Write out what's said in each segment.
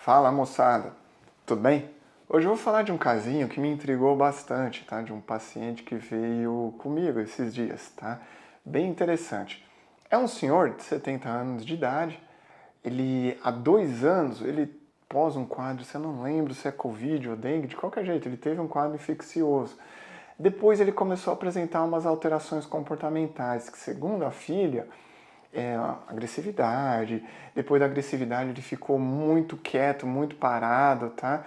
Fala, moçada, tudo bem? Hoje eu vou falar de um casinho que me intrigou bastante, tá? De um paciente que veio comigo esses dias, tá? Bem interessante. É um senhor de 70 anos de idade, há 2 anos, ele pós um quadro, se eu não lembro se é Covid ou dengue, de qualquer jeito, ele teve um quadro infeccioso. Depois ele começou a apresentar umas alterações comportamentais, que segundo a filha, agressividade. Depois da agressividade ele ficou muito quieto, muito parado, tá?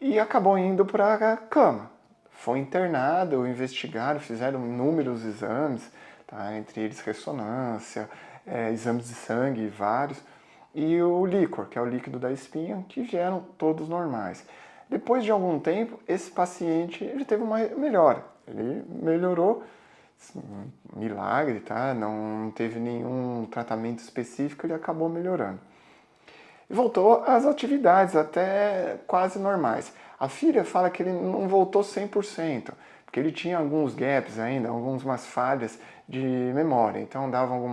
E acabou indo para a cama. Foi internado, investigaram, fizeram inúmeros exames, tá? Entre eles ressonância, exames de sangue, vários, e o líquor, que é o líquido da espinha, que vieram todos normais. Depois de algum tempo, esse paciente ele teve uma melhora. Ele melhorou, milagre, tá? Não teve nenhum tratamento específico, ele acabou melhorando. E voltou às atividades até quase normais. A filha fala que ele não voltou 100%, porque ele tinha alguns gaps ainda, algumas falhas de memória. Então davam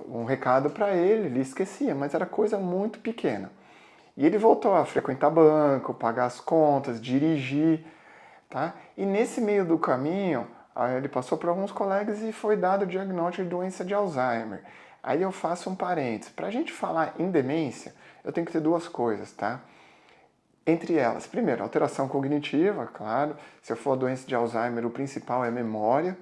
um recado para ele esquecia, mas era coisa muito pequena. E ele voltou a frequentar banco, pagar as contas, dirigir, tá? E nesse meio do caminho, ele passou por alguns colegas e foi dado o diagnóstico de doença de Alzheimer. Aí eu faço um parênteses. Para a gente falar em demência, eu tenho que ter duas coisas, tá? Entre elas, primeiro, alteração cognitiva, claro. Se eu for a doença de Alzheimer, o principal é memória.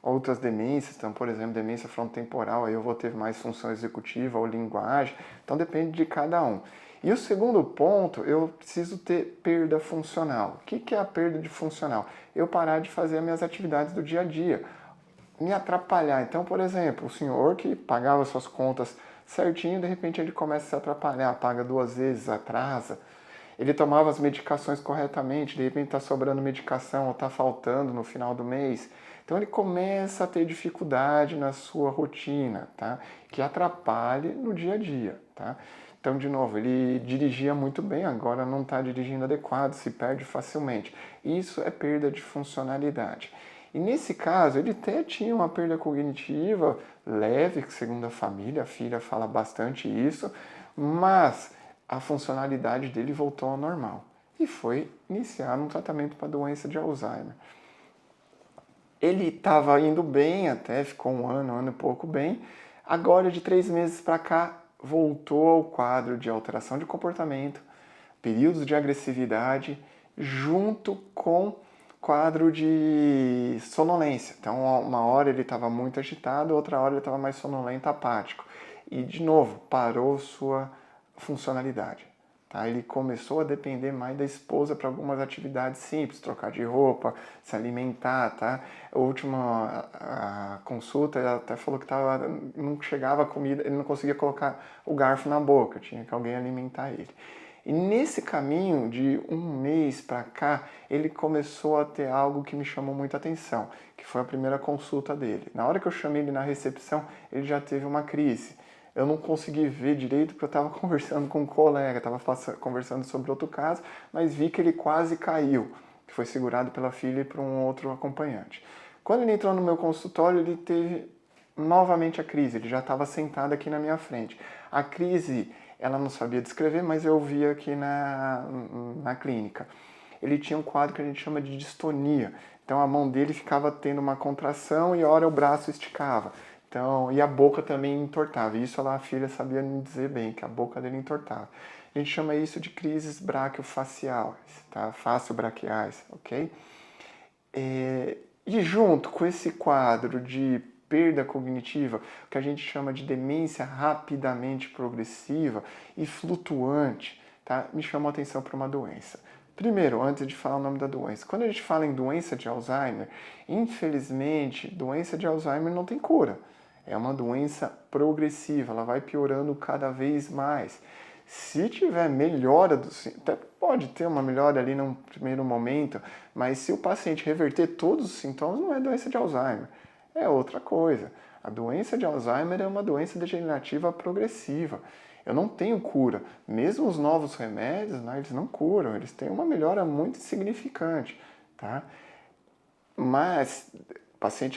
Outras demências, então, por exemplo, demência frontotemporal, aí eu vou ter mais função executiva ou linguagem. Então depende de cada um. E o segundo ponto, eu preciso ter perda funcional. O que é a perda de funcional? Eu parar de fazer as minhas atividades do dia a dia, me atrapalhar. Então, por exemplo, o senhor que pagava suas contas certinho, de repente ele começa a se atrapalhar, paga 2 vezes, atrasa. Ele tomava as medicações corretamente, de repente está sobrando medicação ou está faltando no final do mês. Então ele começa a ter dificuldade na sua rotina, tá? Que atrapalhe no dia a dia, tá? Então, de novo, ele dirigia muito bem, agora não está dirigindo adequado, se perde facilmente. Isso é perda de funcionalidade. E nesse caso, ele até tinha uma perda cognitiva leve, segundo a filha fala bastante isso, mas a funcionalidade dele voltou ao normal. E foi iniciar um tratamento para a doença de Alzheimer. Ele estava indo bem até, ficou um ano e pouco bem. Agora, de 3 meses para cá, voltou ao quadro de alteração de comportamento, períodos de agressividade, junto com quadro de sonolência. Então, uma hora ele estava muito agitado, outra hora ele estava mais sonolento, apático. E, de novo, parou sua funcionalidade. Tá? Ele começou a depender mais da esposa para algumas atividades simples, trocar de roupa, se alimentar. Tá? A última consulta, ele até falou que não chegava a comida, ele não conseguia colocar o garfo na boca, tinha que alguém alimentar ele. E nesse caminho de um mês para cá, ele começou a ter algo que me chamou muita atenção, que foi a primeira consulta dele. Na hora que eu chamei ele na recepção, ele já teve uma crise. Eu não consegui ver direito porque eu estava conversando com um colega, estava conversando sobre outro caso, mas vi que ele quase caiu, que foi segurado pela filha e por um outro acompanhante. Quando ele entrou no meu consultório, ele teve novamente a crise, ele já estava sentado aqui na minha frente. A crise, ela não sabia descrever, mas eu vi aqui na clínica. Ele tinha um quadro que a gente chama de distonia. Então a mão dele ficava tendo uma contração e a hora o braço esticava. Então, e a boca também entortava. Isso a filha sabia me dizer bem, que a boca dele entortava. A gente chama isso de crises braquiofaciais, tá? Faciobraquiais, ok? E junto com esse quadro de perda cognitiva, o que a gente chama de demência rapidamente progressiva e flutuante, tá? Me chamou a atenção para uma doença. Primeiro, antes de falar o nome da doença, quando a gente fala em doença de Alzheimer, infelizmente, doença de Alzheimer não tem cura. É uma doença progressiva, ela vai piorando cada vez mais. Se tiver melhora, até pode ter uma melhora ali num primeiro momento, mas se o paciente reverter todos os sintomas, não é doença de Alzheimer, é outra coisa. A doença de Alzheimer é uma doença degenerativa progressiva. Eu não tenho cura. Mesmo os novos remédios, né, eles não curam, eles têm uma melhora muito significante, tá? Mas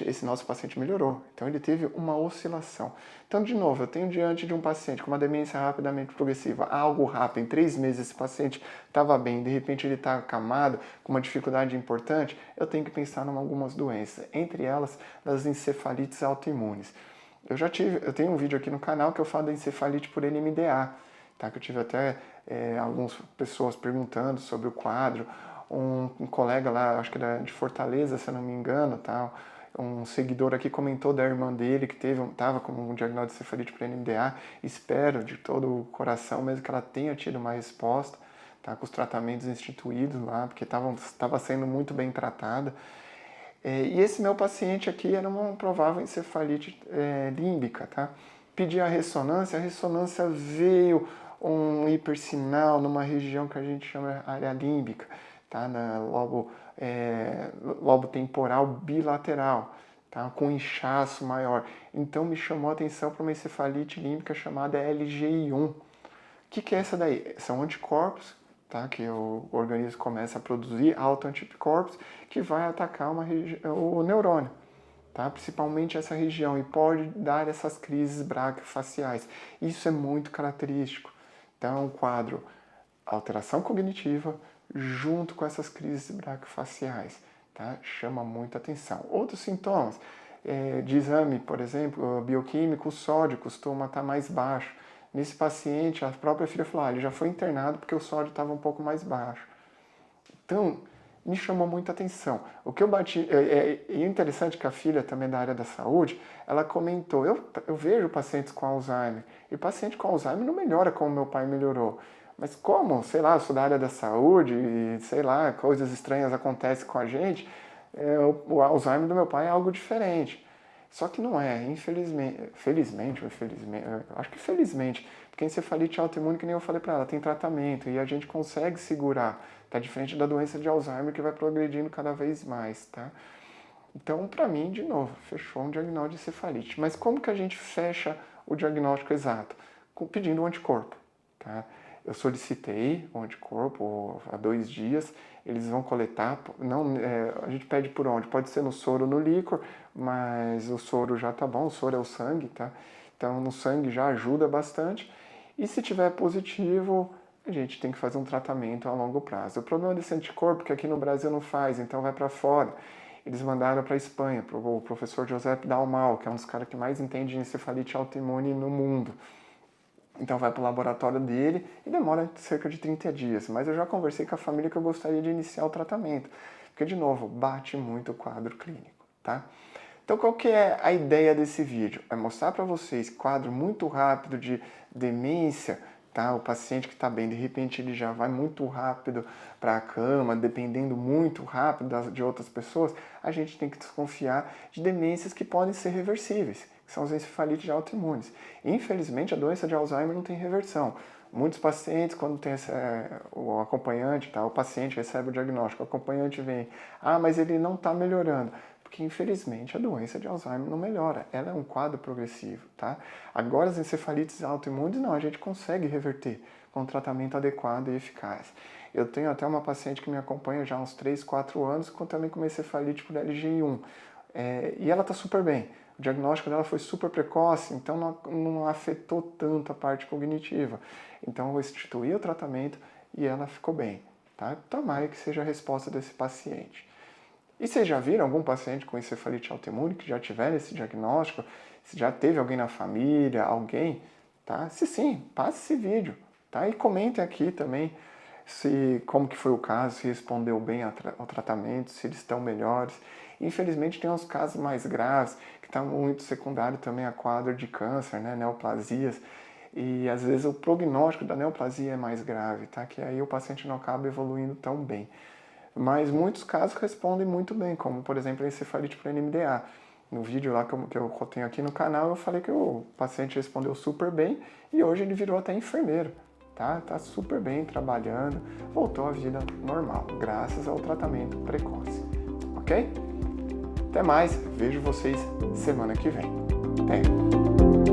esse nosso paciente melhorou. Então ele teve uma oscilação. Então, de novo, eu tenho diante de um paciente com uma demência rapidamente progressiva, algo rápido, em 3 meses esse paciente estava bem, de repente ele está acamado, com uma dificuldade importante, eu tenho que pensar em algumas doenças, entre elas das encefalites autoimunes. Eu tenho um vídeo aqui no canal que eu falo da encefalite por NMDA, tá? Que eu tive até algumas pessoas perguntando sobre o quadro, um colega lá, acho que era de Fortaleza, se eu não me engano, tá? Um seguidor aqui comentou da irmã dele que estava com um diagnóstico de encefalite por NMDA. Espero de todo o coração mesmo que ela tenha tido uma resposta, tá? Com os tratamentos instituídos lá, porque estava sendo muito bem tratada. E esse meu paciente aqui era uma provável encefalite límbica, tá? Pedi a ressonância veio um hipersinal numa região que a gente chama área límbica, tá? Na lobo temporal bilateral, tá? Com inchaço maior. Então me chamou a atenção para uma encefalite límbica chamada LGI1. O que é essa daí? São anticorpos, tá? Que o organismo começa a produzir autoanticorpos que vai atacar o neurônio, tá? Principalmente essa região, e pode dar essas crises braquiofaciais. Isso é muito característico. Então, o quadro alteração cognitiva junto com essas crises braquiofaciais, tá? Chama muita atenção. Outros sintomas de exame, por exemplo, bioquímico, o sódio costuma estar mais baixo. Nesse paciente, a própria filha falou, ele já foi internado porque o sódio estava um pouco mais baixo. Então, me chamou muita atenção. O que eu bati... É interessante que a filha também da área da saúde, ela comentou, eu vejo pacientes com Alzheimer, e paciente com Alzheimer não melhora como meu pai melhorou. Mas como, sei lá, eu sou da área da saúde e, sei lá, coisas estranhas acontecem com a gente, o Alzheimer do meu pai é algo diferente. Só que não é, infelizmente, acho que felizmente, porque a encefalite autoimune, que nem eu falei para ela, tem tratamento e a gente consegue segurar, tá? Diferente da doença de Alzheimer que vai progredindo cada vez mais, tá? Então, para mim, de novo, fechou um diagnóstico de encefalite. Mas como que a gente fecha o diagnóstico exato? Pedindo um anticorpo, tá? Eu solicitei o anticorpo há 2 dias, eles vão coletar, a gente pede por onde? Pode ser no soro ou no líquor, mas o soro já tá bom, o soro é o sangue, tá? Então no sangue já ajuda bastante, e se tiver positivo, a gente tem que fazer um tratamento a longo prazo. O problema desse anticorpo é que aqui no Brasil não faz, então vai para fora. Eles mandaram para a Espanha, para o professor Josep Dalmau, que é um dos caras que mais entende de encefalite autoimune no mundo. Então vai para o laboratório dele e demora cerca de 30 dias. Mas eu já conversei com a família que eu gostaria de iniciar o tratamento. Porque, de novo, bate muito o quadro clínico, tá? Então qual que é a ideia desse vídeo? É mostrar para vocês quadro muito rápido de demência, tá? O paciente que está bem, de repente ele já vai muito rápido para a cama, dependendo muito rápido de outras pessoas, a gente tem que desconfiar de demências que podem ser reversíveis, que são as encefalites autoimunes. Infelizmente, a doença de Alzheimer não tem reversão. Muitos pacientes, quando tem o acompanhante, tá? O paciente recebe o diagnóstico, o acompanhante vem, mas ele não está melhorando. Porque, infelizmente, a doença de Alzheimer não melhora. Ela é um quadro progressivo, tá? Agora, as encefalites autoimunes, não, a gente consegue reverter com um tratamento adequado e eficaz. Eu tenho até uma paciente que me acompanha já há uns 3, 4 anos, também com uma encefalite por LGI1. E ela está super bem. O diagnóstico dela foi super precoce, então não afetou tanto a parte cognitiva. Então, eu instituí o tratamento e ela ficou bem, tá? Tomara que seja a resposta desse paciente. E vocês já viram algum paciente com encefalite autoimune que já tiver esse diagnóstico? Se já teve alguém na família, alguém, tá? Se sim, passe esse vídeo, tá? E comentem aqui também como que foi o caso, se respondeu bem ao tratamento, se eles estão melhores. Infelizmente tem uns casos mais graves, que está muito secundário também a quadro de câncer, né? Neoplasias. E às vezes o prognóstico da neoplasia é mais grave, tá? Que aí o paciente não acaba evoluindo tão bem. Mas muitos casos respondem muito bem, como por exemplo a encefalite por NMDA. No vídeo lá que eu tenho aqui no canal, eu falei que o paciente respondeu super bem e hoje ele virou até enfermeiro, tá? Tá super bem trabalhando, voltou à vida normal, graças ao tratamento precoce, ok? Até mais, vejo vocês semana que vem. Até!